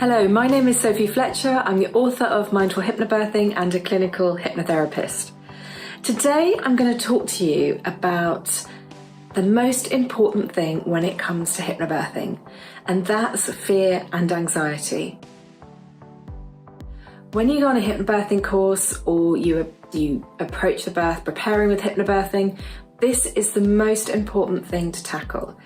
Hello, my name is Sophie Fletcher. I'm the author of Mindful Hypnobirthing and a clinical hypnotherapist. Today I'm going to talk to you about the most important thing when it comes to hypnobirthing, and that's fear and anxiety. When you go on a hypnobirthing course or you approach the birth preparing with hypnobirthing, this is the most important thing to tackle.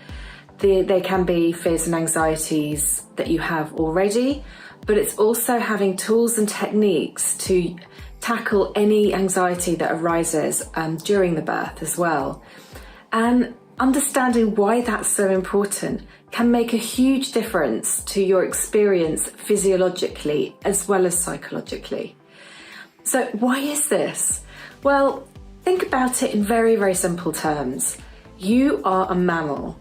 There can be fears and anxieties that you have already, but it's also having tools and techniques to tackle any anxiety that arises during the birth as well. And understanding why that's so important can make a huge difference to your experience physiologically as well as psychologically. So why is this? Well, think about it in very, very simple terms. You are a mammal.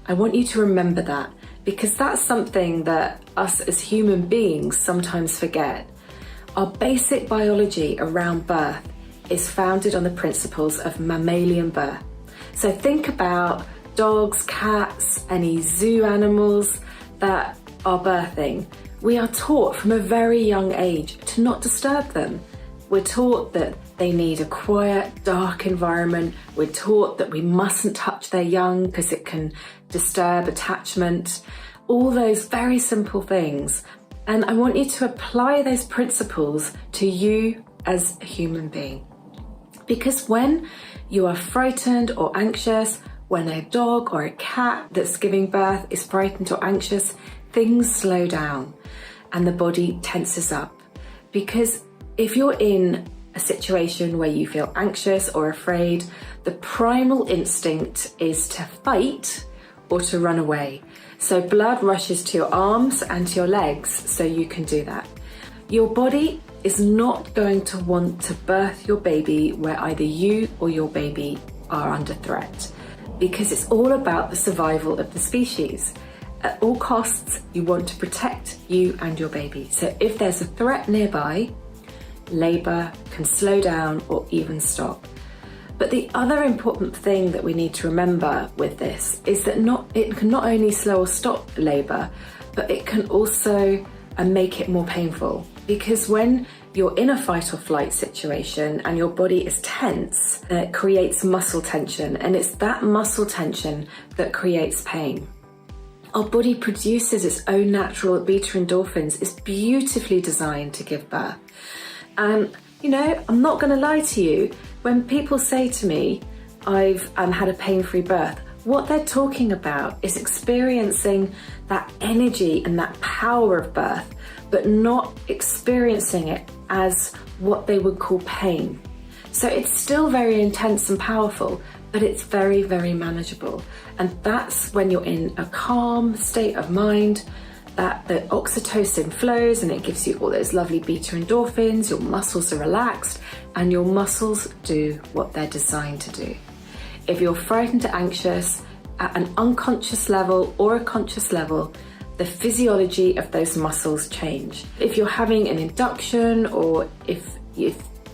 I want you to remember that, because that's something that us as human beings sometimes forget. Our basic biology around birth is founded on the principles of mammalian birth. So think about dogs, cats, any zoo animals that are birthing. We are taught from a very young age to not disturb them. We're taught that they need a quiet, dark environment. We're taught that we mustn't touch their young because it can disturb attachment. All those very simple things. And I want you to apply those principles to you as a human being. Because when you are frightened or anxious, when a dog or a cat that's giving birth is frightened or anxious, things slow down and the body tenses up. Because if you're in a situation where you feel anxious or afraid, the primal instinct is to fight or to run away. So blood rushes to your arms and to your legs so you can do that. Your body is not going to want to birth your baby where either you or your baby are under threat, because it's all about the survival of the species. At all costs, you want to protect you and your baby. So if there's a threat nearby, labour can slow down or even stop. But the other important thing that we need to remember with this is that it can not only slow or stop labour, but it can also make it more painful. Because when you're in a fight or flight situation and your body is tense, it creates muscle tension, and it's that muscle tension that creates pain. Our body produces its own natural beta endorphins. It's beautifully designed to give birth. And I'm not going to lie to you, when people say to me, I've had a pain-free birth, what they're talking about is experiencing that energy and that power of birth, but not experiencing it as what they would call pain. So it's still very intense and powerful, but it's very, very manageable. And that's when you're in a calm state of mind, that the oxytocin flows and it gives you all those lovely beta endorphins, your muscles are relaxed, and your muscles do what they're designed to do. If you're frightened or anxious at an unconscious level or a conscious level, the physiology of those muscles change. If you're having an induction, or if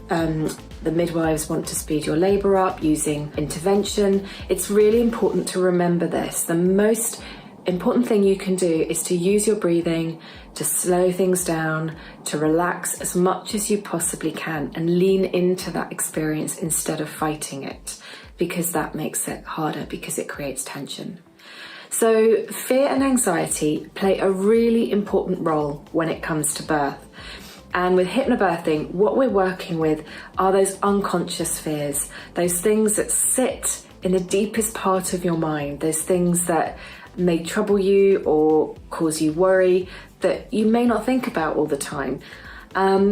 the midwives want to speed your labour up using intervention, it's really important to remember this. The most important thing you can do is to use your breathing to slow things down, to relax as much as you possibly can and lean into that experience instead of fighting it, because that makes it harder, because it creates tension. So fear and anxiety play a really important role when it comes to birth. And with hypnobirthing, what we're working with are those unconscious fears, those things that sit in the deepest part of your mind, those things that may trouble you or cause you worry that you may not think about all the time.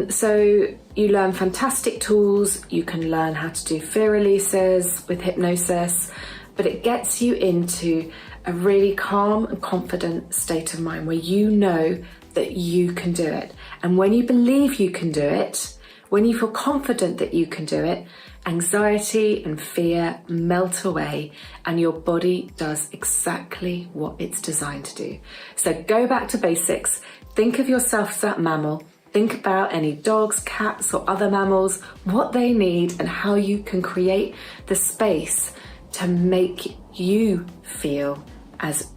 So you learn fantastic tools. You can learn how to do fear releases with hypnosis, but it gets you into a really calm and confident state of mind where you know that you can do it. And when you believe you can do it, when you feel confident that you can do it, anxiety and fear melt away and your body does exactly what it's designed to do. So go back to basics. Think of yourself as that mammal. Think about any dogs, cats, or other mammals, what they need and how you can create the space to make you feel as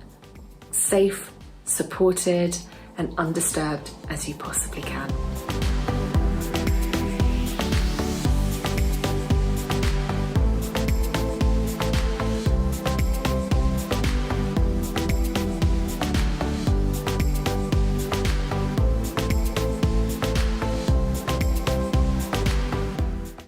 safe, supported, and undisturbed as you possibly can.